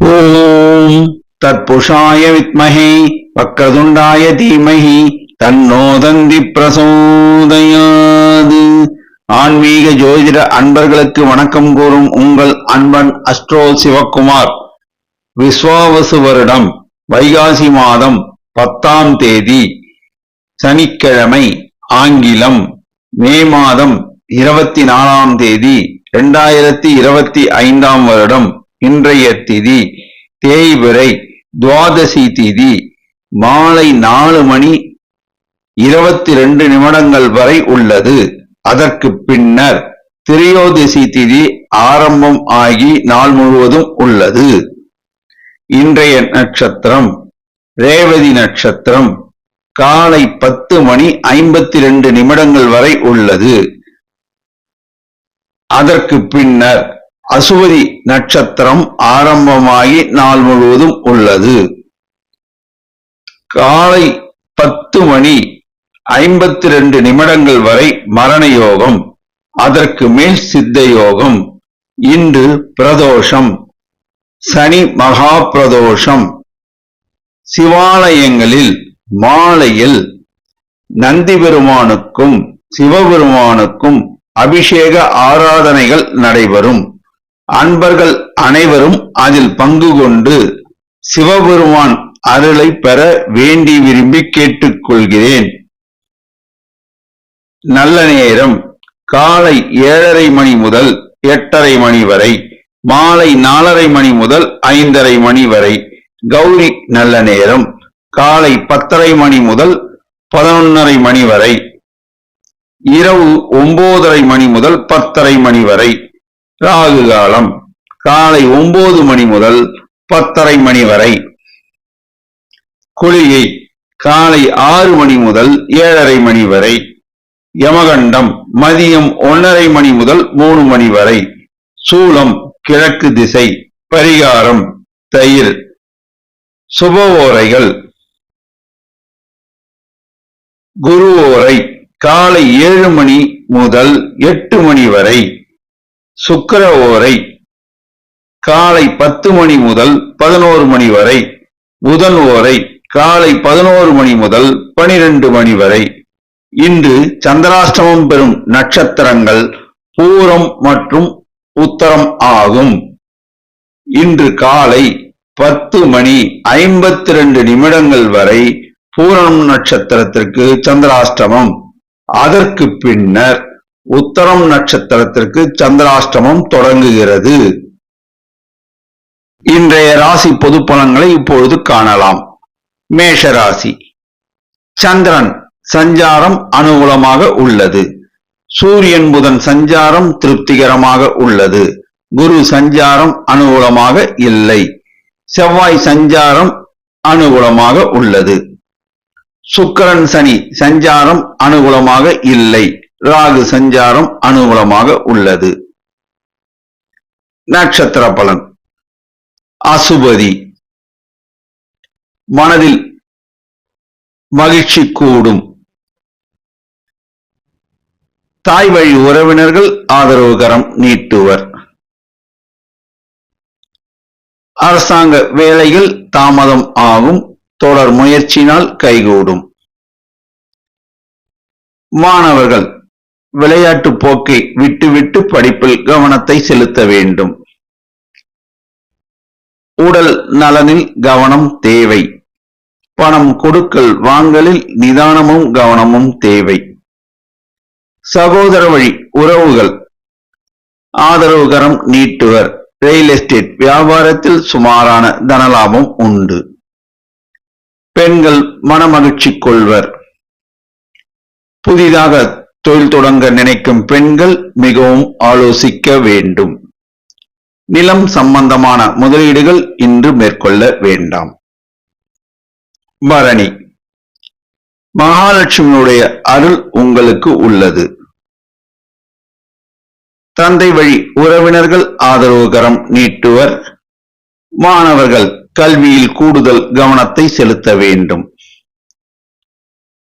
ஓம் தத்புருஷாய வித்மஹே வக்ரதுண்டாய தீமஹி தன்னோ தந்தி பிரசோதயாது. ஆன்மீக ஜோதிட அன்பர்களுக்கு வணக்கம் கூறும் உங்கள் அன்பன் அஸ்ட்ரோ சிவக்குமார். விஸ்வாவசு வருடம் வைகாசி மாதம் 10ஆம் தேதி சனிக்கிழமை, ஆங்கிலம் மே மாதம் 24ஆம் தேதி 2025ஆம் வருடம். இன்றைய திதி தேய்பிறை, துவாதசி திதி மாலை 4:22 வரை உள்ளது. அதற்கு பின்னர் திரையோதசி திதி ஆரம்பம் ஆகி நாள் முழுவதும் உள்ளது. இன்றைய நட்சத்திரம் ரேவதி நட்சத்திரம் காலை 10:52 வரை உள்ளது. அதற்கு பின்னர் அசுவதி நட்சத்திரம் ஆரம்பமாகி நாள் முழுவதும் உள்ளது. காலை 10:52 வரை மரண யோகம், அதற்கு மேல் சித்த யோகம். இன்று பிரதோஷம், சனி மகா பிரதோஷம். சிவாலயங்களில் மாலையில் நந்தி பெருமானுக்கும் சிவபெருமானுக்கும் அபிஷேக ஆராதனைகள் நடைபெறும். அன்பர்கள் அனைவரும் அதில் பங்கு கொண்டு சிவபெருமான் அருளை பெற வேண்டி விரும்பி கேட்டுக்கொள்கிறேன். நல்ல நேரம் காலை 7:30 மணி முதல் 8:30 மணி வரை, மாலை 4:30 மணி முதல் 5:30 மணி வரை. கௌரி நல்ல நேரம் காலை 10:30 மணி முதல் 11:30 மணி வரை, இரவு 9:30 மணி முதல் 10:30 மணி வரை. ராகு காலம் காலை 9 மணி முதல் 10:30 மணி வரை. குளிகை காலை 6 மணி முதல் 7:30 மணி வரை. யமகண்டம் மதியம் 1:30 மணி முதல் 3 மணி வரை. சூலம் கிழக்கு திசை. பரிகாரம் தயிர். சுப ஓரைகள் குரு ஓரை காலை 7 மணி முதல் 8 மணி வரை. சுக்கிர ஓரை காலை 10 மணி முதல் 11 மணி வரை. புதன் ஓரை காலை 11 மணி முதல் 12 மணி வரை. இன்று சந்திராஷ்டமம் பெறும் நட்சத்திரங்கள் பூரம் மற்றும் உத்தரம் ஆகும். இன்று காலை 10:52 வரை பூரம் நட்சத்திரத்திற்கு சந்திராஷ்டமம். அதற்கு பின்னர் உத்தரம் நட்சத்திரத்திற்கு சந்திராஷ்டமம் தொடங்குகிறது. இன்றைய ராசி பொது பலன்களை இப்பொழுது காணலாம். மேஷ ராசி. சந்திரன் சஞ்சாரம் அனுகூலமாக உள்ளது. சூரியன் புதன் சஞ்சாரம் திருப்திகரமாக உள்ளது. குரு சஞ்சாரம் அனுகூலமாக இல்லை. செவ்வாய் சஞ்சாரம் அனுகூலமாக உள்ளது. சுக்கிரன் சனி சஞ்சாரம் அனுகூலமாக இல்லை. ராகு சஞ்சாரம் அனுகூலமாக உள்ளது. நட்சத்திர பலன். அசுபதி. மனதில் மகிழ்ச்சி கூடும். தாய் வழி உறவினர்கள் ஆதரவுகரம் நீட்டுவர். அரசாங்க வேலைகள் தாமதம் ஆகும். தொடர் முயற்சியினால் கைகூடும். மாணவர்கள் விளையாட்டு போக்கை விட்டுவிட்டு படிப்பில் கவனத்தை செலுத்த வேண்டும். உடல் நலனில் கவனம் தேவை. பணம் கொடுக்கல் வாங்கலில் நிதானமும் கவனமும் தேவை. சகோதர வழி உறவுகள் ஆதரவுகரம் நீட்டுவர். ரியல் எஸ்டேட் வியாபாரத்தில் சுமாரான தனலாபம் உண்டு. பெண்கள் மனமகிழ்ச்சி கொள்வர். புதிதாக தொழில் தொடங்க நினைக்கும் பெண்கள் மிகவும் ஆலோசிக்க வேண்டும். நிலம் சம்பந்தமான முதலீடுகள் இன்று மேற்கொள்ள வேண்டாம். பரணி. மகாலட்சுமியுடைய அருள் உங்களுக்கு உள்ளது. தந்தை வழி உறவினர்கள் ஆதரவுகரம் நீட்டுவர். மாணவர்கள் கல்வியில் கூடுதல் கவனத்தை செலுத்த வேண்டும்.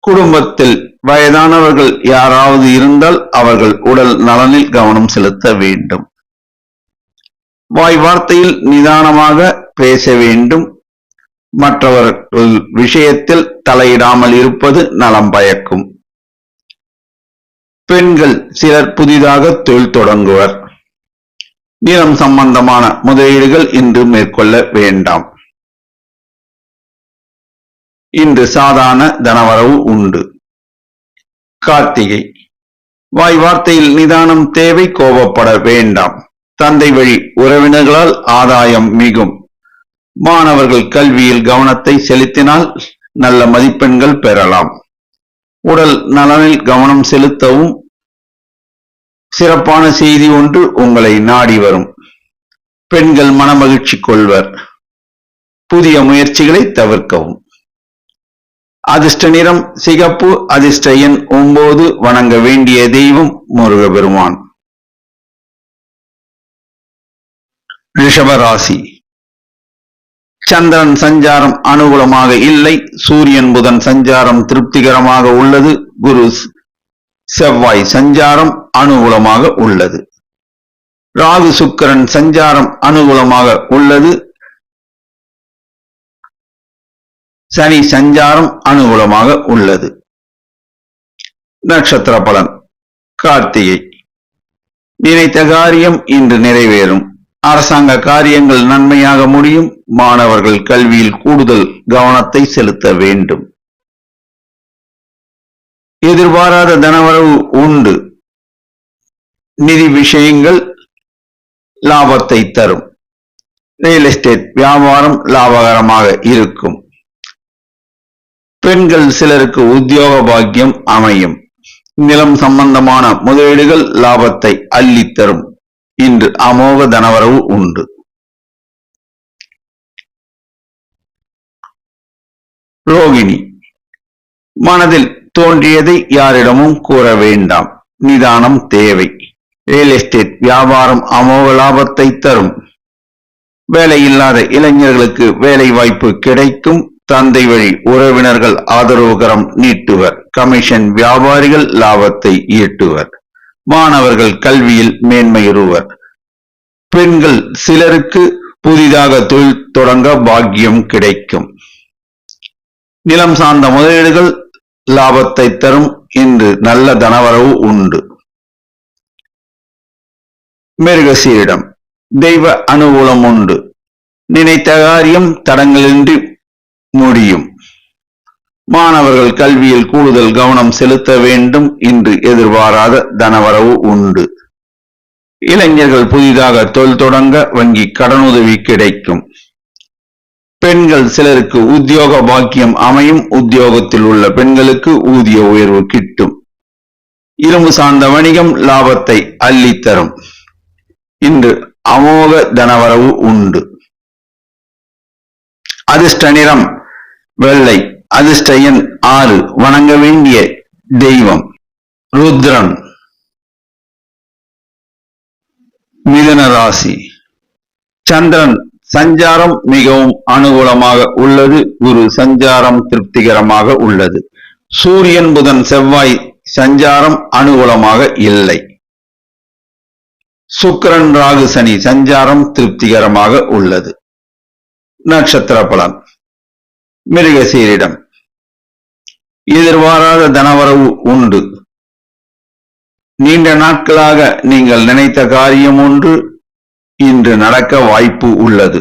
குடும்பத்தில் வயதானவர்கள் யாராவது இருந்தால் அவர்கள் உடல் நலனில் கவனம் செலுத்த வேண்டும். வாய் வார்த்தையில் நிதானமாக பேச வேண்டும். மற்றவர்கள் விஷயத்தில் தலையிடாமல் இருப்பது நலம் பயக்கும். பெண்கள் சிலர் புதிதாக தொழில் தொடங்குவர். நிலம் சம்பந்தமான முதலீடுகள் இன்று மேற்கொள்ள வேண்டாம். இன்று சாதாரண தனவரவு உண்டு. கார்த்திகை. வாய் வார்த்தையில் நிதானம் தேவை. கோபப்பட வேண்டாம். தந்தை வழி உறவினர்களால் ஆதாயம் மிகும். மாணவர்கள் கல்வியில் கவனத்தை செலுத்தினால் நல்ல மதிப்பெண்கள் பெறலாம். உடல் நலனில் கவனம் செலுத்தவும். சிறப்பான செய்தி ஒன்று உங்களை நாடி வரும். பெண்கள் மனமகிழ்ச்சி கொள்வர். புதிய முயற்சிகளை தவிர்க்கவும். அதிர்ஷ்ட நிறம் சிகப்பு. அதிர்ஷ்ட எண் 9. வணங்க வேண்டிய தெய்வம் முருகபெருமான். ரிஷப ராசி. சந்திரன் சஞ்சாரம் அனுகூலமாக இல்லை. சூரியன் புதன் சஞ்சாரம் திருப்திகரமாக உள்ளது. குரு செவ்வாய் சஞ்சாரம் அனுகூலமாக உள்ளது. ராகு சுக்கிரன் சஞ்சாரம் அனுகூலமாக உள்ளது. சனி சஞ்சாரம் அனுகூலமாக உள்ளது. நட்சத்திர பலன். கார்த்திகை. நினைத்த காரியம் இன்று நிறைவேறும். அரசாங்க காரியங்கள் நன்மையாக முடியும். மாணவர்கள் கல்வியில் கூடுதல் கவனத்தை செலுத்த வேண்டும். எதிர்பாராத தனவரவு உண்டு. நிதி விஷயங்கள் லாபத்தை தரும். ரியல் எஸ்டேட் வியாபாரம் லாபகரமாக இருக்கும். பெண்கள் சிலருக்கு உத்தியோக பாக்கியம் அமையும். நிலம் சம்பந்தமான முதலீடுகள் லாபத்தை அள்ளித்தரும். இன்று அமோக தனவரவு உண்டு. ரோகிணி. மனதில் தோன்றியதை யாரிடமும் கூற வேண்டாம். நிதானம் தேவை. ரியல் எஸ்டேட் வியாபாரம் அமோக லாபத்தை தரும். வேலையில்லாத இளைஞர்களுக்கு வேலை வாய்ப்பு கிடைக்கும். தந்தை வழி உறவினர்கள் ஆதரவுகரம் நீட்டுவர். கமிஷன் வியாபாரிகள் லாபத்தை ஈட்டுவர். மாணவர்கள் கல்வியில் மேன்மையுறுவர். பெண்கள் சிலருக்கு புதிதாக தொழில் தொடங்க பாக்கியம் கிடைக்கும். நிலம் சார்ந்த முதலீடுகள் லாபத்தை தரும். இன்று நல்ல தனவரவு உண்டு. மிருகசீரிடம். தெய்வ அனுகூலம் உண்டு. நினைத்த காரியம் தடங்களின்றி முடியும். மாணவர்கள் கல்வியில் கூடுதல் கவனம் செலுத்த வேண்டும். இன்று எதிர்பாராத தனவரவு உண்டு. இளைஞர்கள் புதிதாக தொழில் தொடங்க வங்கி கடனுதவி கிடைக்கும். பெண்கள் சிலருக்கு உத்தியோக பாக்கியம் அமையும். உத்தியோகத்தில் உள்ள பெண்களுக்கு ஊதிய உயர்வு கிட்டும். இரும்பு சார்ந்த வணிகம் லாபத்தை அள்ளித்தரும். இன்று அமோக தனவரவு உண்டு. அதிர்ஷ்ட நிறம் வெள்ளை. அதிர்ஷ்ட எண் 6. வணங்க வேண்டிய தெய்வம் ருத்ரன். மிதுன ராசி. சந்திரன் சஞ்சாரம் மிகவும் அனுகூலமாக உள்ளது. குரு சஞ்சாரம் திருப்திகரமாக உள்ளது. சூரியன் புதன் செவ்வாய் சஞ்சாரம் அனுகூலமாக இல்லை. சுக்கிரன் ராகு சனி சஞ்சாரம் திருப்திகரமாக உள்ளது. நட்சத்திர பலன். மிருகசீரிடம். எதிர்பாராத தனவரவு உண்டு. நீண்ட நாட்களாக நீங்கள் நினைத்த காரியம் ஒன்று இன்று நடக்க வாய்ப்பு உள்ளது.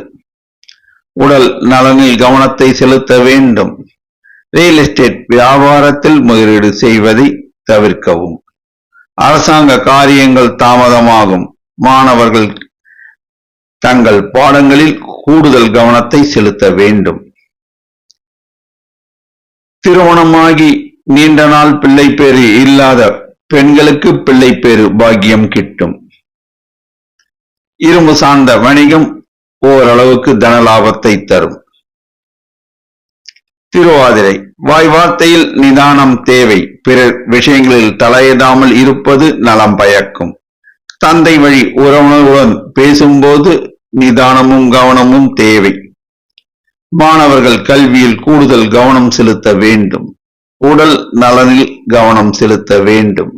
உடல் நலனில் கவனத்தை செலுத்த வேண்டும். ரியல் எஸ்டேட் வியாபாரத்தில் முதலீடு செய்வதை தவிர்க்கவும். அரசாங்க காரியங்கள் தாமதமாகும். மாணவர்கள் தங்கள் பாடங்களில் கூடுதல் கவனத்தை செலுத்த வேண்டும். திருமணமாகி நீண்ட நாள் பிள்ளைப்பேறு இல்லாத பெண்களுக்கு பிள்ளைப்பேறு பாக்கியம் கிட்டும். இரும்பு சார்ந்த வணிகம் ஓரளவுக்கு தன லாபத்தை தரும். திருவாதிரை. வாய் வார்த்தையில் நிதானம் தேவை. பிறர் விஷயங்களில் தலையிடாமல் இருப்பது நலம் பயக்கும். தந்தை வழி உறவினர்களுடன் பேசும்போது நிதானமும் கவனமும் தேவை. மாணவர்கள் கல்வியில் கூடுதல் கவனம் செலுத்த வேண்டும். உடல் நலனில் கவனம் செலுத்த வேண்டும்.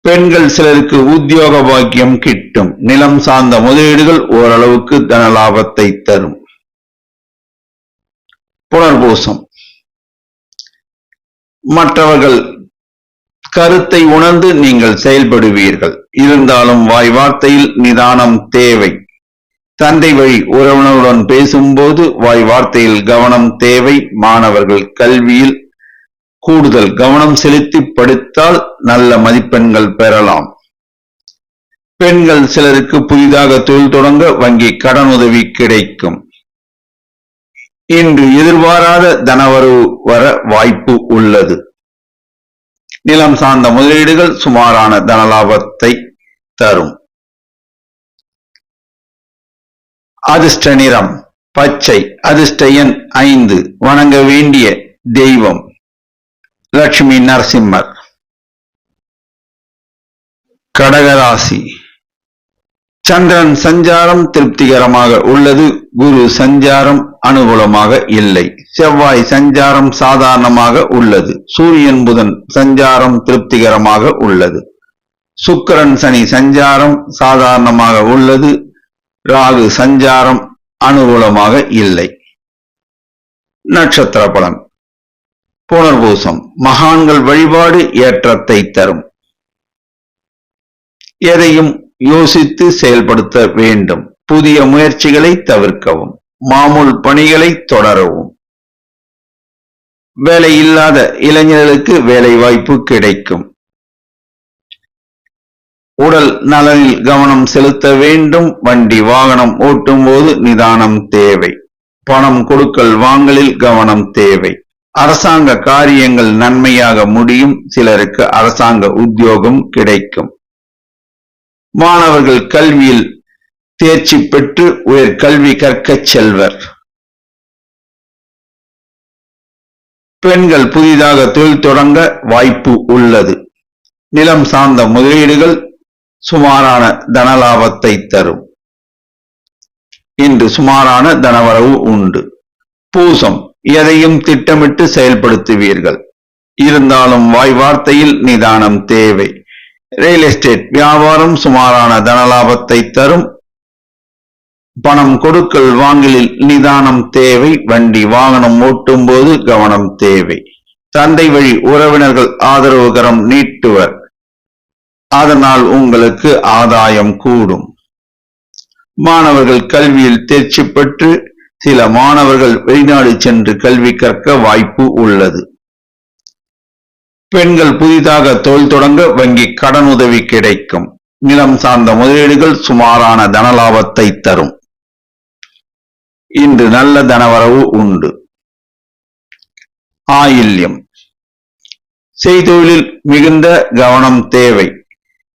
பெண்கள் சிலருக்கு உத்தியோக பாக்கியம் கிட்டும். நிலம் சார்ந்த முதலீடுகள் ஓரளவுக்கு தன லாபத்தை தரும். புனர்பூசம் மற்றவர்கள் கருத்தை உணர்ந்து நீங்கள் செயல்படுவீர்கள். இருந்தாலும் வாய் வார்த்தையில் நிதானம் தேவை. தந்தை வழி உறவினருடன் பேசும்போது வாய் வார்த்தையில் கவனம் தேவை. மாணவர்கள் கல்வியில் கூடுதல் கவனம் செலுத்தி படித்தால் நல்ல மதிப்பெண்கள் பெறலாம். பெண்கள் சிலருக்கு புதிதாக தொழில் தொடங்க வங்கி கடனுதவி கிடைக்கும். இன்று எதிர்பாராத தனவரவு வர வாய்ப்பு உள்ளது. நிலம் சார்ந்த முதலீடுகள் சுமாரான தனலாபத்தை தரும். அதிர்ஷ்ட நிறம் பச்சை. அதிர்ஷ்ட எண் 5. வணங்க வேண்டிய தெய்வம் லட்சுமி நரசிம்மர். கடகராசி சந்திரன் சஞ்சாரம் திருப்திகரமாக உள்ளது. குரு சஞ்சாரம் அனுகூலமாக இல்லை. செவ்வாய் சஞ்சாரம் சாதாரணமாக உள்ளது. சூரியன் புதன் சஞ்சாரம் திருப்திகரமாக உள்ளது. சுக்கிரன் சனி சஞ்சாரம் சாதாரணமாக உள்ளது. ராகு சஞ்சாரம் அனுகூலமாக இல்லை. நட்சத்திர பலன் புனர்பூசம் மகான்கள் வழிபாடு ஏற்றத்தை தரும். எதையும் யோசித்து செயல்படுத்த வேண்டும். புதிய முயற்சிகளை தவிர்க்கவும். மாமூல் பணிகளை தொடரவும். வேலை இல்லாத இளைஞர்களுக்கு வேலை வாய்ப்பு கிடைக்கும். உடல் நலனில் கவனம் செலுத்த வேண்டும். வண்டி வாகனம் ஓட்டும் போது நிதானம் தேவை. பணம் கொடுக்கல் வாங்கலில் கவனம் தேவை. அரசாங்க காரியங்கள் நன்மையாக முடியும். சிலருக்கு அரசாங்க உத்தியோகம் கிடைக்கும். மாணவர்கள் கல்வியில் தேர்ச்சி பெற்று உயர் கல்வி கற்கச் செல்வர். பெண்கள் புதிதாக தொழில் தொடங்க வாய்ப்பு உள்ளது. நிலம் சார்ந்த முதலீடுகள் சுமாரான தனலாபத்தை தரும். இன்று சுமாரான தனவரவு உண்டு. பூசம் எதையும் திட்டமிட்டு செயல்படுத்துவீர்கள். இருந்தாலும் வாய் வார்த்தையில் நிதானம் தேவை. ரியல் எஸ்டேட் வியாபாரம் சுமாரான தனலாபத்தை தரும். பணம் கொடுக்கல் வாங்கலில் நிதானம் தேவை. வண்டி வாகனம் ஓட்டும் போது கவனம் தேவை. தந்தை வழி உறவினர்கள் ஆதரவுகரம் நீட்டுவர். அதனால் உங்களுக்கு ஆதாயம் கூடும். மாணவர்கள் கல்வியில் தேர்ச்சி பெற்று சில மாணவர்கள் வெளிநாடு சென்று கல்வி கற்க வாய்ப்பு உள்ளது. பெண்கள் புதிதாக தொழில் தொடங்க வங்கி கடனுதவி கிடைக்கும். நிலம் சார்ந்த முதலீடுகள் சுமாரான தனலாபத்தை தரும். இன்று நல்ல தனவரவு உண்டு. ஆயில்யம் செய்தொழிலில் மிகுந்த கவனம் தேவை.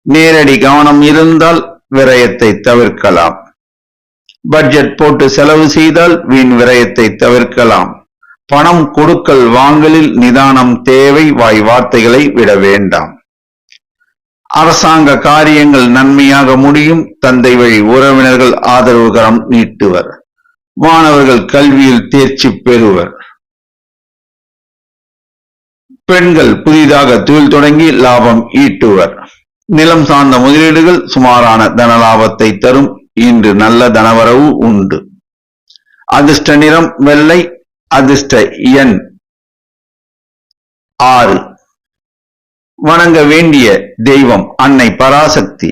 நேரடி கவனம் இருந்தால் விரயத்தை தவிர்க்கலாம். பட்ஜெட் போட்டு செலவு செய்தால் வீண் விரயத்தை தவிர்க்கலாம். பணம் கொடுக்கல் வாங்கலில் நிதானம் தேவை. வாய் வார்த்தைகளை விட வேண்டாம். அரசாங்க காரியங்கள் நன்மையாக முடியும். தந்தை வழி உறவினர்கள் ஆதரவுகரம் நீட்டுவர். மாணவர்கள் கல்வியில் தேர்ச்சி பெறுவர். பெண்கள் புதிதாக தொழில் தொடங்கி லாபம் ஈட்டுவர். நிலம் சார்ந்த முதலீடுகள் சுமாரான தனலாபத்தை தரும். இன்று நல்ல தனவரவு உண்டு. அதிர்ஷ்ட நிறம் வெள்ளை. அதிர்ஷ்ட எண் 6. வணங்க வேண்டிய தெய்வம் அன்னை பராசக்தி.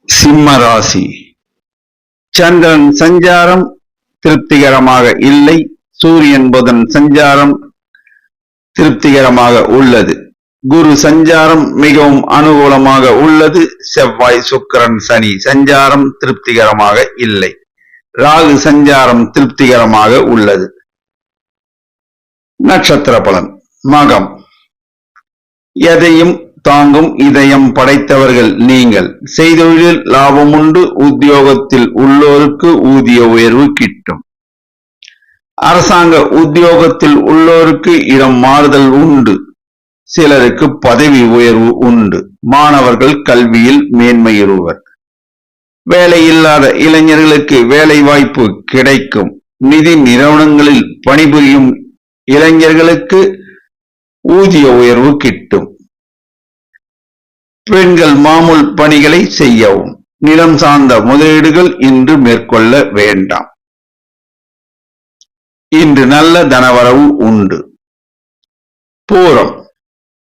சிம்ம ராசி சந்திரன் சஞ்சாரம் திருப்திகரமாக இல்லை. சூரியன் புதன் சஞ்சாரம் திருப்திகரமாக உள்ளது. குரு சஞ்சாரம் மிகவும் அனுகூலமாக உள்ளது. செவ்வாய் சுக்கிரன் சனி சஞ்சாரம் திருப்திகரமாக இல்லை. ராகு சஞ்சாரம் திருப்திகரமாக உள்ளது. நட்சத்திர பலன் மகம் எதையும் தாங்கும் இதயம் படைத்தவர்கள் நீங்கள். செய்தொழிலில் லாபம் உண்டு. உத்தியோகத்தில் உள்ளோருக்கு ஊதிய உயர்வு கிட்டும். அரசாங்க உத்தியோகத்தில் உள்ளோருக்கு இடம் மாறுதல் உண்டு. சிலருக்கு பதவி உயர்வு உண்டு. மாணவர்கள் கல்வியில் மேன்மையுறுவர். வேலை இல்லாத இளைஞர்களுக்கு வேலை வாய்ப்பு கிடைக்கும். நிதி நிறுவனங்களில் பணிபுரியும் இளைஞர்களுக்கு ஊதிய உயர்வு கிட்டும். பெண்கள் மாமூல் பணிகளை செய்யவும். நிலம் சார்ந்த முதலீடுகள் இன்று மேற்கொள்ள வேண்டாம். இன்று நல்ல தனவரவு உண்டு. பூரம்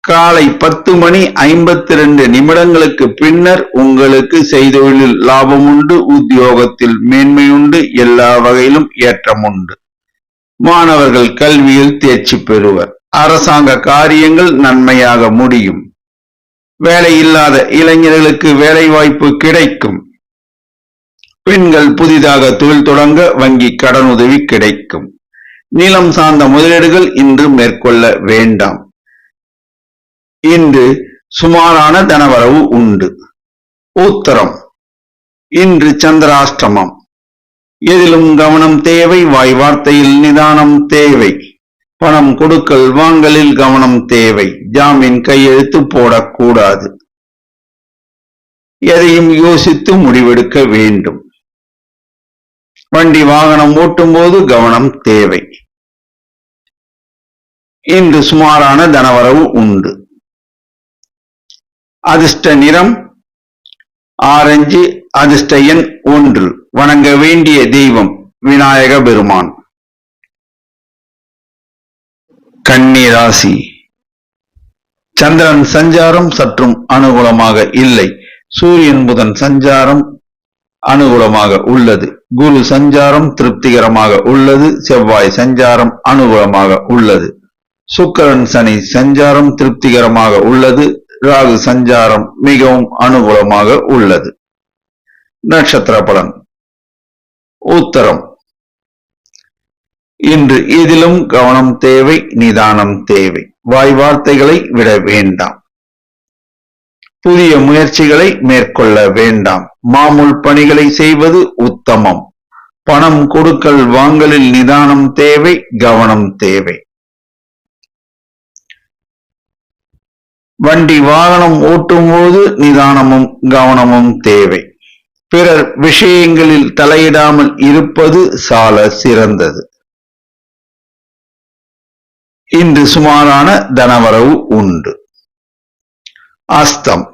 காலை 10:52 பின்னர் உங்களுக்கு செய்தொழிலில் லாபம் உண்டு. உத்தியோகத்தில் மேன்மையுண்டு. எல்லா வகையிலும் ஏற்றம் உண்டு. மாணவர்கள் கல்வியில் தேர்ச்சி பெறுவர். அரசாங்க காரியங்கள் நன்மையாக முடியும். வேலை இல்லாத இளைஞர்களுக்கு வேலை வாய்ப்பு கிடைக்கும். பெண்கள் புதிதாக தொழில் தொடங்க வங்கி கடனுதவி கிடைக்கும். நிலம் சார்ந்த முதலீடுகள் இன்று மேற்கொள்ள வேண்டாம். இன்று சுமாரான தனவரவு உண்டு. உத்தரம் இன்று சந்திராஷ்டமம். எதிலும் கவனம் தேவை. வாய் வார்த்தையில் நிதானம் தேவை. பணம் கொடுக்கல் வாங்கலில் கவனம் தேவை. ஜாமீன் கையெழுத்து போடக்கூடாது. எதையும் யோசித்து முடிவெடுக்க வேண்டும். வண்டி வாகனம் ஓட்டும் போது கவனம் தேவை. இன்று சுமாரான தனவரவு உண்டு. அதிர்ஷ்ட நிறம் ஆரஞ்சு. அதிர்ஷ்ட எண் 1. வணங்க வேண்டிய தெய்வம் விநாயக பெருமான். கன்னி ராசி. சந்திரன் சஞ்சாரம் சற்றும் அனுகூலமாக இல்லை. சூரியன் புதன் சஞ்சாரம் அனுகூலமாக உள்ளது. குரு சஞ்சாரம் திருப்திகரமாக உள்ளது. செவ்வாய் சஞ்சாரம் அனுகூலமாக உள்ளது. சுக்கிரன் சனி சஞ்சாரம் திருப்திகரமாக உள்ளது. ராகு சஞ்சாரம் மிகவும் அனுகூலமாக உள்ளது. நட்சத்திர பலன். உத்தரம் இன்று எதிலும் கவனம் தேவை. நிதானம் தேவை. வாய் வார்த்தைகளை விட வேண்டாம். புதிய முயற்சிகளை மேற்கொள்ள வேண்டாம். மாமூல் பணிகளை செய்வது உத்தமம். பணம் கொடுக்கல் வாங்கலில் நிதானம் தேவை. கவனம் தேவை. வண்டி வாகனம் ஓட்டும் போது நிதானமும் கவனமும் தேவை. பிறர் விஷயங்களில் தலையிடாமல் இருப்பது சால சிறந்தது. இன்று சுமாரான தனவரவு உண்டு. அஸ்தம்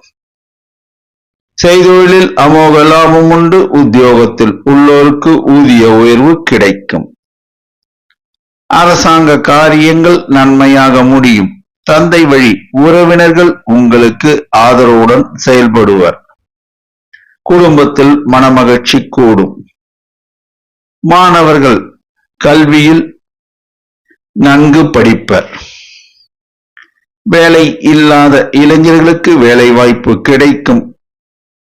செய்தொழிலில் அமோக லாபம் உண்டு. உத்தியோகத்தில் உள்ளோருக்கு ஊதிய உயர்வு கிடைக்கும். அரசாங்க காரியங்கள் நன்மையாக முடியும். தந்தை வழி உறவினர்கள் உங்களுக்கு ஆதரவுடன் செயல்படுவர். குடும்பத்தில் மனமகிழ்ச்சி கூடும். மாணவர்கள் கல்வியில் நன்கு படிப்பர். வேலை இல்லாத இளைஞர்களுக்கு வேலை வாய்ப்பு கிடைக்கும்.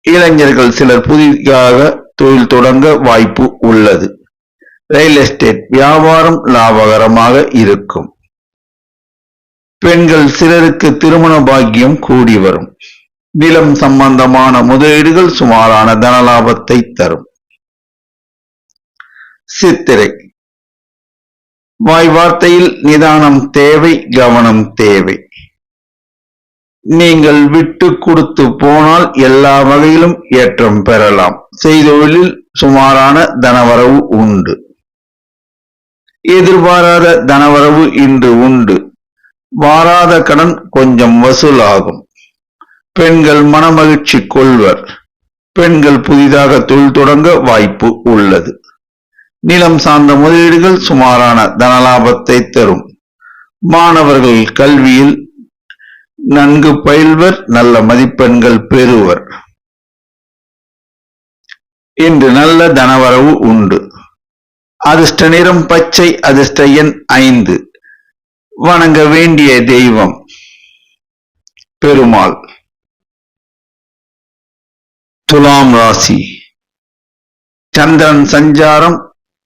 இளைஞர்கள் சிலர் புதிதாக தொழில் தொடங்க வாய்ப்பு உள்ளது. ரியல் எஸ்டேட் வியாபாரம் லாபகரமாக இருக்கும். பெண்கள் சிலருக்கு திருமண பாக்கியம் கூடி வரும். நிலம் சம்பந்தமான முதலீடுகள் சுமாரான தனலாபத்தை தரும். சித்திரை வாய் வார்த்தையில் நிதானம் தேவை. கவனம் தேவை. நீங்கள் விட்டு கொடுத்து போனால் எல்லா வகையிலும் ஏற்றம் பெறலாம். செய்தொழிலில் சுமாரான தனவரவு உண்டு. எதிர்பாராத தனவரவு இன்று உண்டு. வாராத கடன் கொஞ்சம் வசூலாகும். பெண்கள் மனமகிழ்ச்சி கொள்வர். பெண்கள் புதிதாக தொழில் தொடங்க வாய்ப்பு உள்ளது. நிலம் சார்ந்த முதலீடுகள் சுமாரான தனலாபத்தை தரும். மாணவர்கள் கல்வியில் நன்கு பயில்வர். நல்ல மதிப்பெண்கள் பெறுவர். இன்று நல்ல தனவரவு உண்டு. அதிர்ஷ்ட நிறம் பச்சை. அதிர்ஷ்ட எண் 5. வணங்க வேண்டிய தெய்வம் பெருமாள். துலாம் ராசி. சந்திரன் சஞ்சாரம்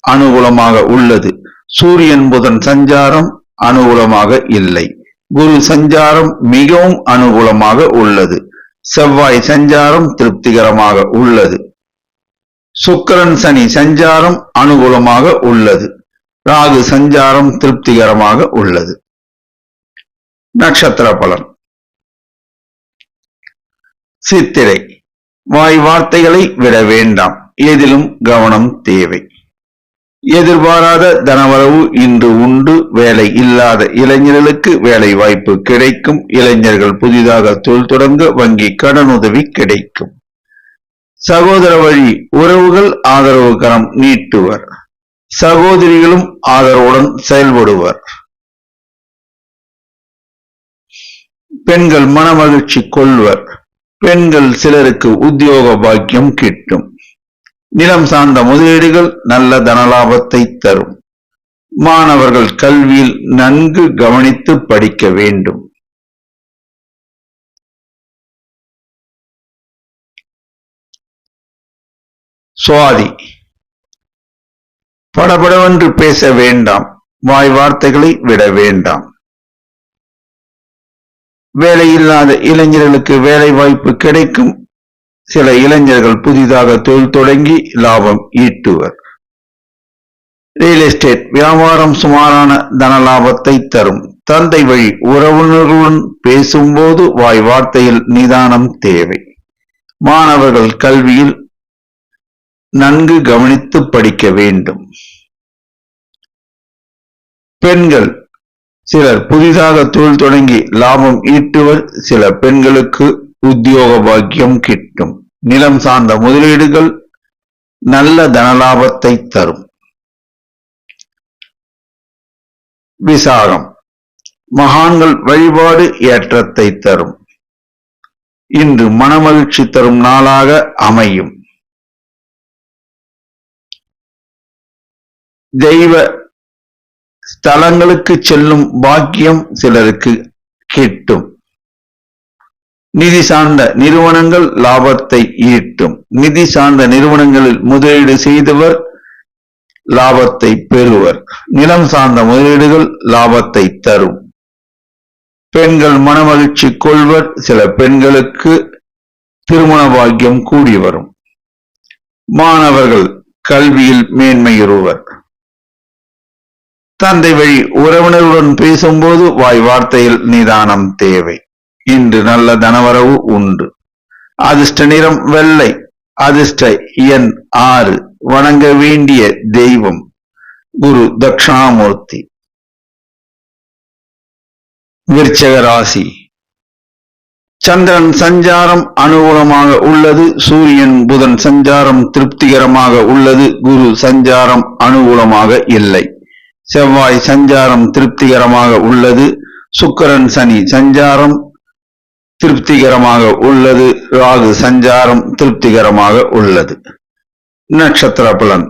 அனுகூலமாக உள்ளது. சூரியன் புதன் சஞ்சாரம் அனுகூலமாக இல்லை. குரு சஞ்சாரம் மிகவும் அனுகூலமாக உள்ளது. செவ்வாய் சஞ்சாரம் திருப்திகரமாக உள்ளது. சுக்கிரன் சனி சஞ்சாரம் அனுகூலமாக உள்ளது. ராகு சஞ்சாரம் திருப்திகரமாக உள்ளது. நட்சத்திர பலன். சித்திரை வாய் வார்த்தைகளை விட வேண்டாம். எதிலும் கவனம் தேவை. எதிர்பாராத தனவரவு இன்று உண்டு. வேலை இல்லாத இளைஞர்களுக்கு வேலை வாய்ப்பு கிடைக்கும். இளைஞர்கள் புதிதாக தொழில் தொடங்க வங்கி கடனுதவி கிடைக்கும். சகோதர வழி உறவுகள் ஆதரவு கரம் நீட்டுவர். சகோதரிகளும் ஆதரவுடன் செயல்படுவர். பெண்கள் மனமகிழ்ச்சி கொள்வர். பெண்கள் சிலருக்கு உத்தியோக பாக்கியம் கிட்டும். நிலம் சார்ந்த முதலீடுகள் நல்ல தனலாபத்தை தரும். மாணவர்கள் கல்வியில் நன்கு கவனித்து படிக்க வேண்டும். சுவாதி படபடவென்று பேச வேண்டாம். வாய் வார்த்தைகளை விட வேண்டாம். வேலையில்லாத இளைஞர்களுக்கு வேலை வாய்ப்பு கிடைக்கும். சில இளைஞர்கள் புதிதாக தொழில் தொடங்கி லாபம் ஈட்டுவர். ரியல் எஸ்டேட் வியாபாரம் சுமாரான தன லாபத்தை தரும். தந்தை வழி உறவினர்களுடன் பேசும்போது வாய் வார்த்தையில் நிதானம் தேவை. மாணவர்கள் கல்வியில் நன்கு கவனித்து படிக்க வேண்டும். பெண்கள் சிலர் புதிதாக தொழில் தொடங்கி லாபம் ஈட்டுவர். சில பெண்களுக்கு உத்தியோக பாக்கியம் கிட்டும். நிலம் சார்ந்த முதலீடுகள் நல்ல தனலாபத்தை தரும். விசாகம் மகான்கள் வழிபாடு ஏற்றத்தை தரும். இன்று மனமகிழ்ச்சி தரும் நாளாக அமையும். தெய்வ ஸ்தலங்களுக்கு செல்லும் பாக்கியம் சிலருக்கு கிட்டும். நிதி சார்ந்த நிறுவனங்கள் லாபத்தை ஈட்டும். நிதி சார்ந்த நிறுவனங்களில் முதலீடு செய்தவர் லாபத்தை பெறுவர். நிலம் சார்ந்த முதலீடுகள் லாபத்தை தரும். பெண்கள் மனமகிழ்ச்சி கொள்வர். சில பெண்களுக்கு திருமண பாக்கியம் கூடி வரும். மாணவர்கள் கல்வியில் மேன்மையுறுவர். தந்தை வழி உறவினருடன் பேசும்போது வாய் வார்த்தையில் நிதானம் தேவை. இன்று நல்ல தனவரவு உண்டு. அதிர்ஷ்ட நிறம் வெள்ளை. அதிர்ஷ்ட எண் 6. வணங்க வேண்டிய தெய்வம் குரு தட்சிணாமூர்த்தி. விருச்சிக ராசி சந்திரன் சஞ்சாரம் அனுகூலமாக உள்ளது. சூரியன் புதன் சஞ்சாரம் திருப்திகரமாக உள்ளது. குரு சஞ்சாரம் அனுகூலமாக இல்லை. செவ்வாய் சஞ்சாரம் திருப்திகரமாக உள்ளது. சுக்கிரன் சனி சஞ்சாரம் திருப்திகரமாக உள்ளது. ராகு சஞ்சாரம் திருப்திகரமாக உள்ளது. நட்சத்திர பலன்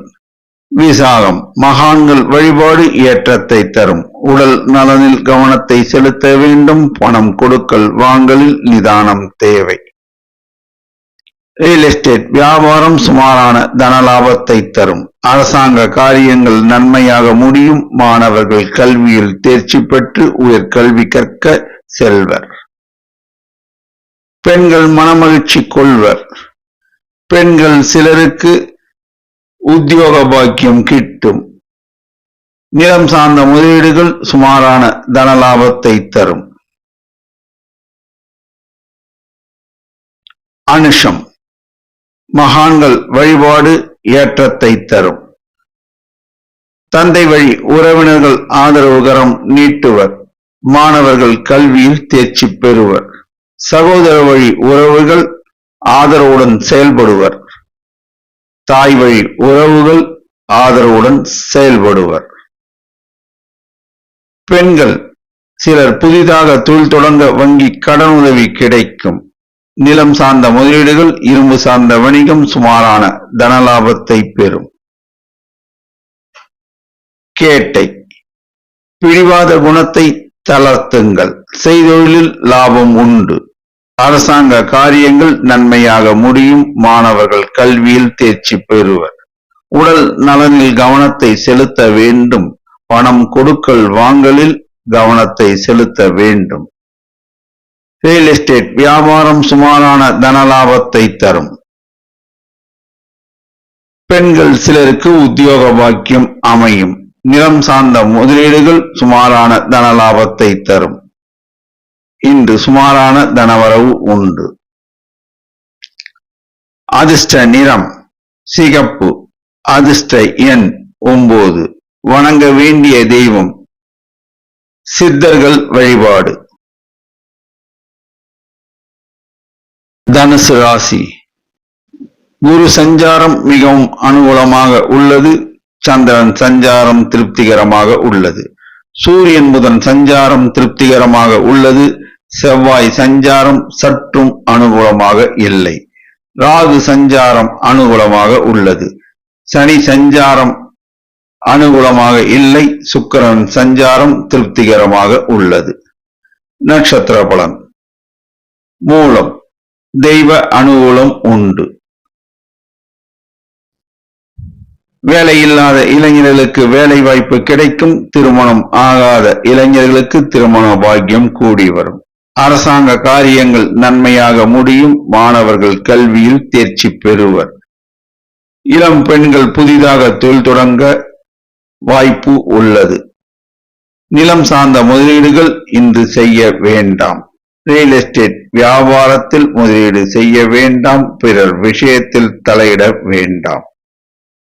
விசாகம் மகான்கள் வழிபாடு ஏற்றத்தை தரும். உடல் நலனில் கவனத்தை செலுத்த வேண்டும். பணம் கொடுக்கல் வாங்கலில் நிதானம் தேவை. ரியல் எஸ்டேட் வியாபாரம் சுமாரான தனலாபத்தை தரும். அரசாங்க காரியங்கள் நன்மையாக முடியும். மாணவர்கள் கல்வியில் தேர்ச்சி பெற்று உயர்கல்வி கற்க செல்வர். பெண்கள் மனமகிழ்ச்சி கொள்வர். பெண்கள் சிலருக்கு உத்தியோக பாக்கியம் கிட்டும். நிலம் சார்ந்த முதலீடுகள் சுமாரான தனலாபத்தை தரும். அனுஷம் மகான்கள் வழிபாடு ஏற்றத்தை தரும். தந்தை வழி உறவினர்கள் ஆதரவு கரம் நீட்டுவர். மாணவர்கள் கல்வியில் தேர்ச்சி பெறுவர். சகோதர வழி உறவுகள் ஆதரவுடன் செயல்படுவர். தாய் வழி உறவுகள் ஆதரவுடன் செயல்படுவர். பெண்கள் சிலர் புதிதாக தொழில் தொடங்க வங்கி கடனுதவி கிடைக்கும். நிலம் சார்ந்த முதலீடுகள் இரும்பு சார்ந்த வணிகம் சுமாரான தனலாபத்தை பெறும். கேட்டை பிடிவாத குணத்தை தளர்த்துங்கள். செய்தொழிலில் லாபம் உண்டு. அரசாங்க காரியங்கள் நன்மையாக முடியும். மாணவர்கள் கல்வியில் தேர்ச்சி பெறுவர். உடல் நலனில் கவனத்தை செலுத்த வேண்டும். பணம் கொடுக்கல் வாங்கலில் கவனத்தை செலுத்த வேண்டும். ரியல் எஸ்டேட் வியாபாரம் சுமாரான தனலாபத்தை தரும். பெண்கள் சிலருக்கு உத்தியோக பாக்கியம் அமையும். நிலம் சார்ந்த முதலீடுகள் சுமாரான தனலாபத்தை தரும். இன்று சுமாரான தனவரவு உண்டு. அதிர்ஷ்ட நிறம் சிகப்பு. அதிர்ஷ்ட எண் 9. வணங்க வேண்டிய தெய்வம் சித்தர்கள் வழிபாடு. தனுசு ராசி. குரு சஞ்சாரம் மிகவும் அனுகூலமாக உள்ளது. சந்திரன் சஞ்சாரம் திருப்திகரமாக உள்ளது. சூரியன் புதன் சஞ்சாரம் திருப்திகரமாக உள்ளது. செவ்வாய் சஞ்சாரம் சற்றும் அனுகூலமாக இல்லை. ராகு சஞ்சாரம் அனுகூலமாக உள்ளது. சனி சஞ்சாரம் அனுகூலமாக இல்லை. சுக்கிரன் சஞ்சாரம் திருப்திகரமாக உள்ளது. நட்சத்திர பலன். மூலம் தெய்வ அனுகூலம் உண்டு. வேலையில்லாத இளைஞர்களுக்கு வேலை வாய்ப்பு கிடைக்கும். திருமணம் ஆகாத இளைஞர்களுக்கு திருமண பாக்கியம் கூடி வரும். அரசாங்க காரியங்கள் நன்மையாக முடியும். மாணவர்கள் கல்வியில் தேர்ச்சி பெறுவர். இளம் பெண்கள் புதிதாக தொழில் தொடங்க வாய்ப்பு உள்ளது. நிலம் சார்ந்த முதலீடுகள் இன்று செய்ய வேண்டாம். ரியல் எஸ்டேட் வியாபாரத்தில் முதலீடு செய்ய வேண்டாம். பிறர் விஷயத்தில் தலையிட வேண்டாம்.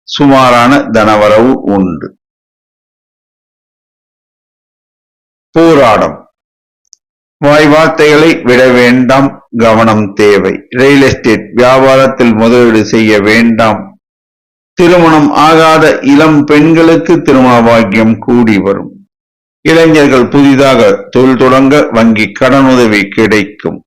சுமாரான தனவரவு உண்டு. போராடம். வாய் வார்த்தைகளை விட வேண்டாம். கவனம் தேவை. ரியல் எஸ்டேட் வியாபாரத்தில் முதலீடு செய்ய வேண்டாம். திருமணம் ஆகாத இளம் பெண்களுக்கு திருமண பாக்கியம் கூடி வரும். இளைஞர்கள் புதிதாக தொழில் தொடங்க வங்கி கடனுதவி கிடைக்கும்.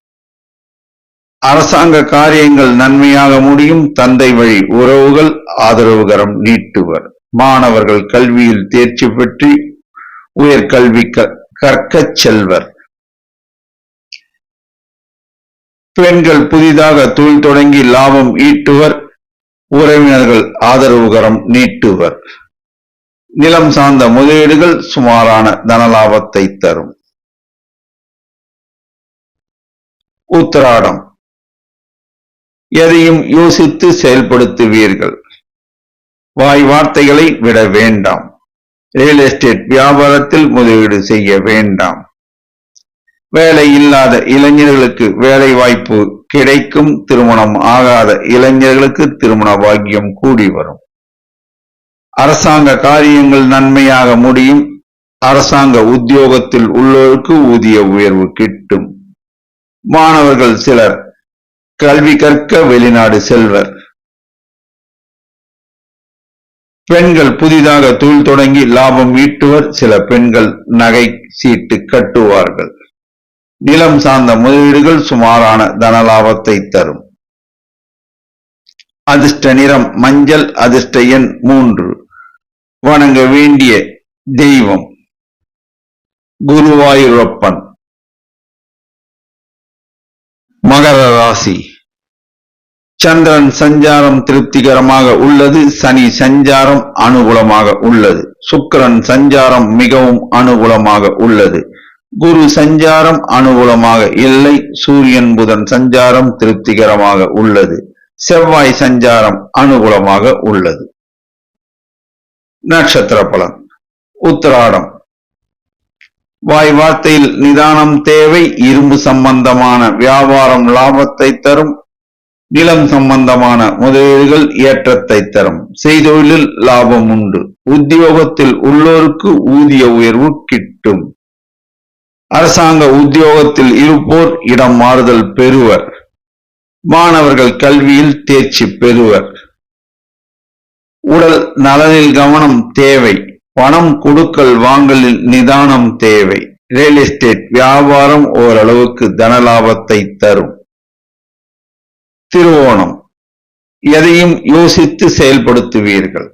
அரசாங்க காரியங்கள் நன்மையாக முடியும். தந்தை வழி உறவுகள் ஆதரவுகரம் நீட்டுவர். மாணவர்கள் கல்வியில் தேர்ச்சி பெற்று உயர்கல்வி கற்கச் செல்வர். பெண்கள் புதிதாக தொழில் தொடங்கி லாபம் ஈட்டுவர். உறவினர்கள் ஆதரவுகரம் நீட்டுவர். நிலம் சார்ந்த முதலீடுகள் சுமாரான தனலாபத்தை தரும். உத்திராடம். எதையும் யோசித்து செயல்படுத்துவீர்கள். வாய் வார்த்தைகளை விட வேண்டாம். ரியல் எஸ்டேட் வியாபாரத்தில் முதலீடு செய்ய வேண்டாம். வேலை இல்லாத இளைஞர்களுக்கு வேலை வாய்ப்பு கிடைக்கும். திருமணம் ஆகாத இளைஞர்களுக்கு திருமண பாக்கியம் கூடி வரும். அரசாங்க காரியங்கள் நன்மையாக முடியும். அரசாங்க உத்தியோகத்தில் உள்ளோருக்கு ஊதிய உயர்வு கிட்டும். மாணவர்கள் சிலர் கல்வி கற்க வெளிநாடு செல்வர். பெண்கள் புதிதாக தொழில் தொடங்கி லாபம் ஈட்டுவர். சில பெண்கள் நகை சீட்டு கட்டுவார்கள். நிலம் சார்ந்த முதலீடுகள் சுமாரான தனலாபத்தை தரும். அதிர்ஷ்ட நிறம் மஞ்சள். அதிர்ஷ்ட எண் 3. வணங்க வேண்டிய தெய்வம் குருவாயூரப்பன். மகர ராசி. சந்திரன் சஞ்சாரம் திருப்திகரமாக உள்ளது. சனி சஞ்சாரம் அனுகூலமாக உள்ளது. சுக்கிரன் சஞ்சாரம் மிகவும் அனுகூலமாக உள்ளது. குரு சஞ்சாரம் அனுகூலமாக இல்லை. சூரியன் புதன் சஞ்சாரம் திருப்திகரமாக உள்ளது. செவ்வாய் சஞ்சாரம் அனுகூலமாக உள்ளது. நட்சத்திர பலன். உத்திராடம். வாய் வார்த்தையில் நிதானம் தேவை. இரும்பு சம்பந்தமான வியாபாரம் லாபத்தை தரும். நிலம் சம்பந்தமான முதலீடுகள் ஏற்றத்தை தரும். செய்தொழிலில் லாபம் உண்டு. உத்தியோகத்தில் உள்ளோருக்கு ஊதிய உயர்வு கிட்டும். அரசாங்க உத்தியோகத்தில் இருப்போர் இடம் மாறுதல் பெறுவர். மாணவர்கள் கல்வியில் தேர்ச்சி பெறுவர். உடல் நலனில் கவனம் தேவை. பணம் கொடுக்கல் வாங்கலில் நிதானம் தேவை. ரியல் எஸ்டேட் வியாபாரம் ஓரளவுக்கு தனலாபத்தை தரும். திருவோணம். எதையும் யோசித்து செயல்படுத்துவீர்கள்.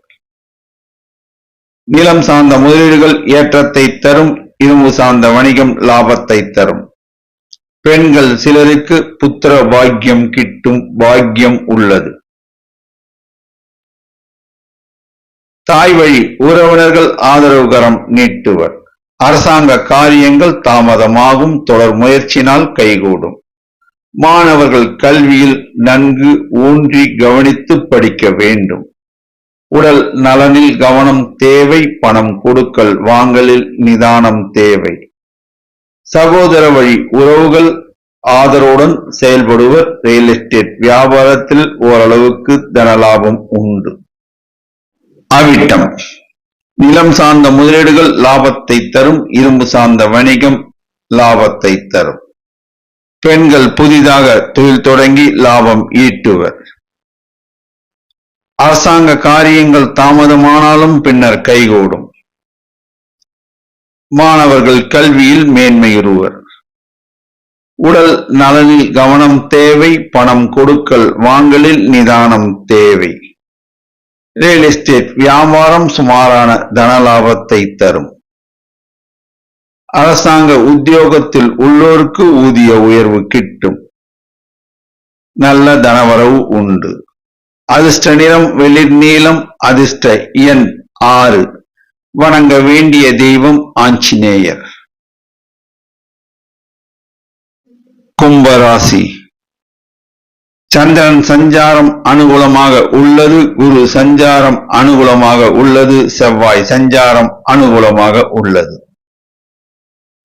நிலம் சார்ந்த முதலீடுகள் ஏற்றத்தை தரும். இரும்பு சார்ந்த வணிகம் லாபத்தை தரும். பெண்கள் சிலருக்கு புத்திர பாக்கியம் கிட்டும் பாக்கியம் உள்ளது. தாய் வழி உறவினர்கள் ஆதரவுகரம் நீட்டுவர். அரசாங்க காரியங்கள் தாமதமாகும். தொடர் முயற்சினால் கைகூடும். மாணவர்கள் கல்வியில் நன்கு ஊன்றி கவனித்து படிக்க வேண்டும். உடல் நலனில் கவனம் தேவை. பணம் கொடுக்கல் வாங்கலில் நிதானம் தேவை. சகோதர வழி உறவுகள் ஆதரவுடன் செயல்படுவர். ரியல் எஸ்டேட் வியாபாரத்தில் ஓரளவுக்கு தனலாபம் உண்டு. அவிட்டம். நிலம் சார்ந்த முதலீடுகள் லாபத்தை தரும். இரும்பு சார்ந்த வணிகம் லாபத்தை தரும். பெண்கள் புதிதாக தொழில் தொடங்கி லாபம் ஈட்டுவர். அரசாங்க காரியங்கள் தாமதமானாலும் பின்னர் கைகூடும். மாணவர்கள் கல்வியில் மேன்மையுறுவர். உடல் நலனில் கவனம் தேவை. பணம் கொடுக்கல் வாங்கலில் நிதானம் தேவை. ரியல் எஸ்டேட் வியாபாரம் சுமாரான தனலாபத்தை தரும். அரசாங்க உத்தியோகத்தில் உள்ளோருக்கு ஊதிய உயர்வு கிட்டும். நல்ல தனவரவு உண்டு. அதிர்ஷ்ட நிறம் வெளிர் நீலம். அதிர்ஷ்ட எண் 6. வணங்க வேண்டிய தெய்வம் ஆஞ்சநேயர். கும்பராசி. சந்திரன் சஞ்சாரம் அனுகூலமாக உள்ளது. குரு சஞ்சாரம் அனுகூலமாக உள்ளது. செவ்வாய் சஞ்சாரம் அனுகூலமாக உள்ளது.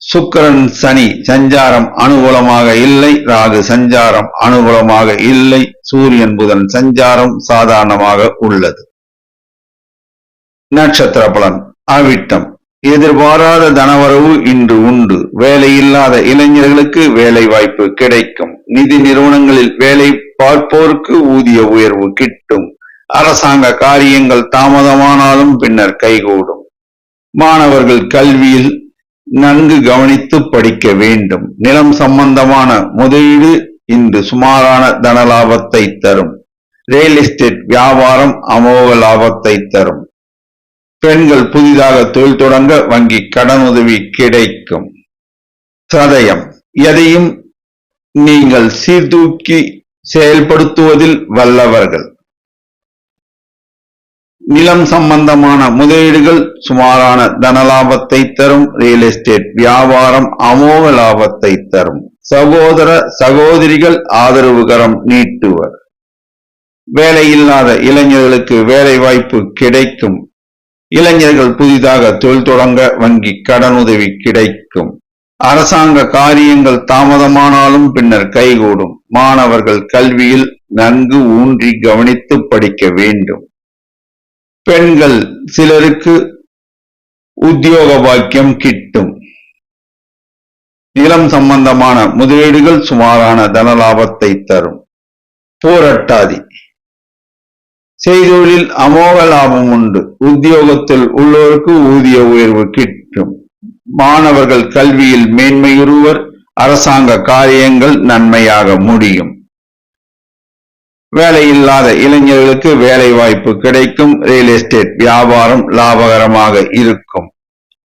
சுக்கிரன் சனி சஞ்சாரம் அனுகூலமாக இல்லை. ராகு சஞ்சாரம் அனுகூலமாக இல்லை. சூரியன் புதன் சஞ்சாரம் சாதாரணமாக உள்ளது. நட்சத்திர பலன். அவிட்டம். எதிர்பாராத தனவரவு இன்று உண்டு. வேலையில்லாத இளைஞர்களுக்கு வேலை வாய்ப்பு கிடைக்கும். நிதி நிறுவனங்களில் வேலை பார்ப்போருக்கு ஊதிய உயர்வு கிட்டும். அரசாங்க காரியங்கள் தாமதமானாலும் பின்னர் கைகூடும். மாணவர்கள் கல்வியில் நன்கு கவனித்து படிக்க வேண்டும். நிலம் சம்பந்தமான முதலீடு இன்று சுமாரான தனலாபத்தை தரும். ரியல் எஸ்டேட் வியாபாரம் அமோக லாபத்தை தரும். பெண்கள் புதிதாக தொழில் தொடங்க வங்கி கடனுதவி கிடைக்கும். சதயம். எதையும் நீங்கள் சீர்தூக்கி செயல்படுத்துவதில் வல்லவர்கள். நிலம் சம்பந்தமான முதலீடுகள் சுமாரான தனலாபத்தை தரும். ரியல் எஸ்டேட் வியாபாரம் அமோக லாபத்தை தரும். சகோதர சகோதரிகள் ஆதரவு கரம் நீட்டுவர். வேலையில்லாத இளைஞர்களுக்கு வேலை வாய்ப்பு கிடைக்கும். இளைஞர்கள் புதிதாக தொழில் தொடங்க வங்கி கடனுதவி கிடைக்கும். அரசாங்க காரியங்கள் தாமதமானாலும் பின்னர் கைகூடும். மாணவர்கள் கல்வியில் நன்கு ஊன்றி கவனித்து படிக்க வேண்டும். பெண்கள் சிலருக்கு உத்தியோக பாக்கியம் கிட்டும். நிலம் சம்பந்தமான முதலீடுகள் சுமாரான தனலாபத்தை தரும். போராட்டாதி. செய்தொழில் அமோக லாபம் உண்டு. உத்தியோகத்தில் உள்ளோருக்கு ஊதிய உயர்வு கிட்டும். மாணவர்கள் கல்வியில் மேன்மையுறுவர். அரசாங்க காரியங்கள் நன்மையாக முடியும். வேலையில்லாத இளைஞர்களுக்கு வேலை வாய்ப்பு கிடைக்கும். ரியல் எஸ்டேட் வியாபாரம் லாபகரமாக இருக்கும்.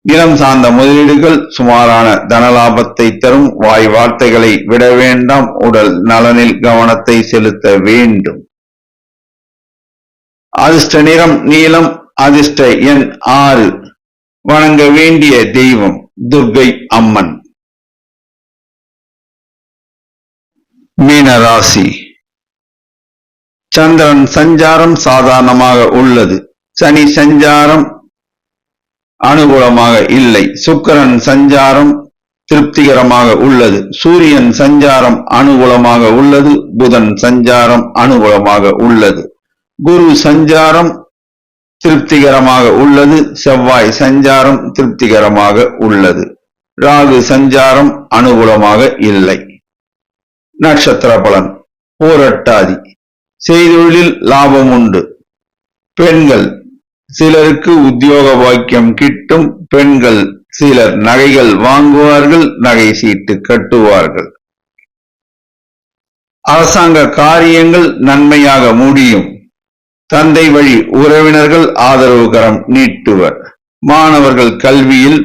நிலம் சார்ந்த முதலீடுகள் சுமாரான தனலாபத்தை தரும். வாய் வார்த்தைகளை விட வேண்டாம். உடல் நலனில் கவனத்தை செலுத்த வேண்டும். அதிர்ஷ்ட நிறம் நீலம். அதிர்ஷ்ட எண் 6. வணங்க வேண்டிய தெய்வம் துர்க்கை அம்மன். மீனராசி. சந்திரன் சஞ்சாரம் சாதாரணமாக உள்ளது. சனி சஞ்சாரம் அனுகூலமாக இல்லை. சுக்கிரன் சஞ்சாரம் திருப்திகரமாக உள்ளது. சூரியன் சஞ்சாரம் அனுகூலமாக உள்ளது. புதன் சஞ்சாரம் அனுகூலமாக உள்ளது. குரு சஞ்சாரம் திருப்திகரமாக உள்ளது. செவ்வாய் சஞ்சாரம் திருப்திகரமாக உள்ளது. ராகு சஞ்சாரம் அனுகூலமாக இல்லை. நட்சத்திர பலன். போராட்டாதி. செய்தொழிலில் லாபம் உண்டு. பெண்கள் சிலருக்கு உத்தியோக பாக்கியம் கிட்டும். பெண்கள் சிலர் நகைகள் வாங்குவார்கள். நகை சீட்டு கட்டுவார்கள். அரசாங்க காரியங்கள் நன்மையாக முடியும். தந்தை வழி உறவினர்கள் ஆதரவு கரம் நீட்டுவர். மாணவர்கள் கல்வியில்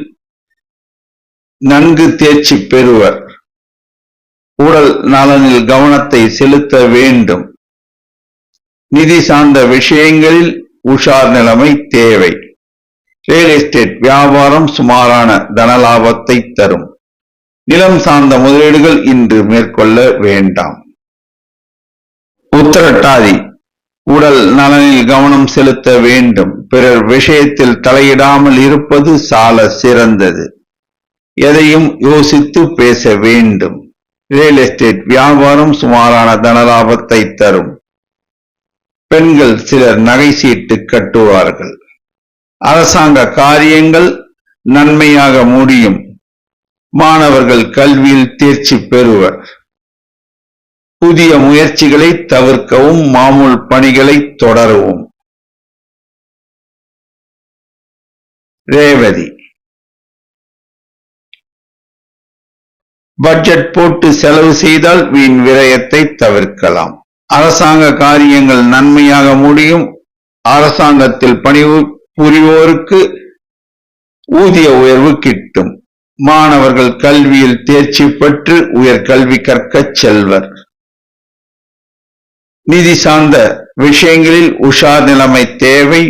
நன்கு தேர்ச்சி பெறுவர். உடல் நலனில் கவனத்தை செலுத்த வேண்டும். நிதி சார்ந்த விஷயங்களில் உஷார் நிலைமை தேவை. ரியல் எஸ்டேட் வியாபாரம் சுமாரான தனலாபத்தை தரும். நிலம் சார்ந்த முதலீடுகள் இன்று மேற்கொள்ள வேண்டாம். உத்திரட்டாதி. உடல் நலனில் கவனம் செலுத்த வேண்டும். பிறர் விஷயத்தில் தலையிடாமல் இருப்பது சால சிறந்தது. எதையும் யோசித்து பேச வேண்டும். ரியல் எஸ்டேட் வியாபாரம் சுமாரான தனலாபத்தை தரும். பெண்கள் சிலர் நகை சீட்டு கட்டுவார்கள். அரசாங்க காரியங்கள் நன்மையாக முடியும். மாணவர்கள் கல்வியில் தேர்ச்சி பெறுவர். புதிய முயற்சிகளை தவிர்க்கவும், மாமூல் பணிகளை தொடரவும். ரேவதி, பட்ஜெட் போட்டு செலவு செய்தால் வீண் விரயத்தை தவிர்க்கலாம். அரசாங்க காரியங்கள் நன்மையாக முடியும். அரசாங்கத்தில் பணிபுரிவோருக்கு ஊதிய உயர்வு கிட்டும். மாணவர்கள் கல்வியில் தேர்ச்சி பெற்று உயர்கல்வி கற்கச் செல்வர். நிதி சார்ந்த விஷயங்களில் உஷார் நிலைமை தேவை.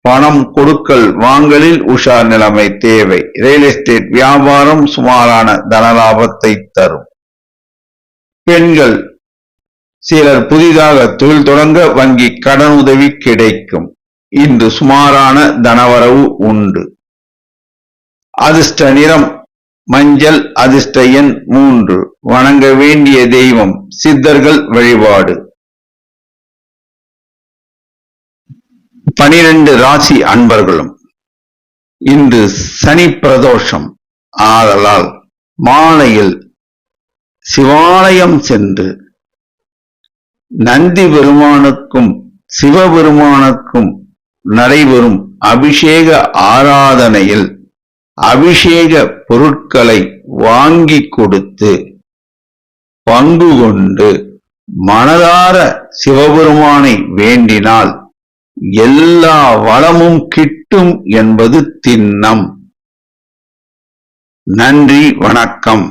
பணம் கொடுக்கல் வாங்கலில் உஷார் நிலைமை தேவை. ரியல் எஸ்டேட் வியாபாரம் சுமாரான தனலாபத்தை தரும். பெண்கள் சிலர் புதிதாக தொழில் தொடங்க வங்கி கடனுதவி கிடைக்கும். இன்று சுமாரான தனவரவு உண்டு. அதிர்ஷ்ட நிறம் மஞ்சள். அதிர்ஷ்ட எண் 3. வணங்க வேண்டிய தெய்வம் சித்தர்கள் வழிபாடு. 12 ராசி அன்பர்களும் இன்று சனி பிரதோஷம் ஆதலால் மாலையில் சிவாலயம் சென்று நந்தி பெருமானுக்கும் சிவபெருமானுக்கும் நடைபெறும் அபிஷேக ஆராதனையில் அபிஷேக பொருட்களை வாங்கி கொடுத்து பங்கு கொண்டு மனதார சிவபெருமானை வேண்டினால் எல்லா வளமும் கிட்டும் என்பது திண்ணம். நன்றி, வணக்கம்.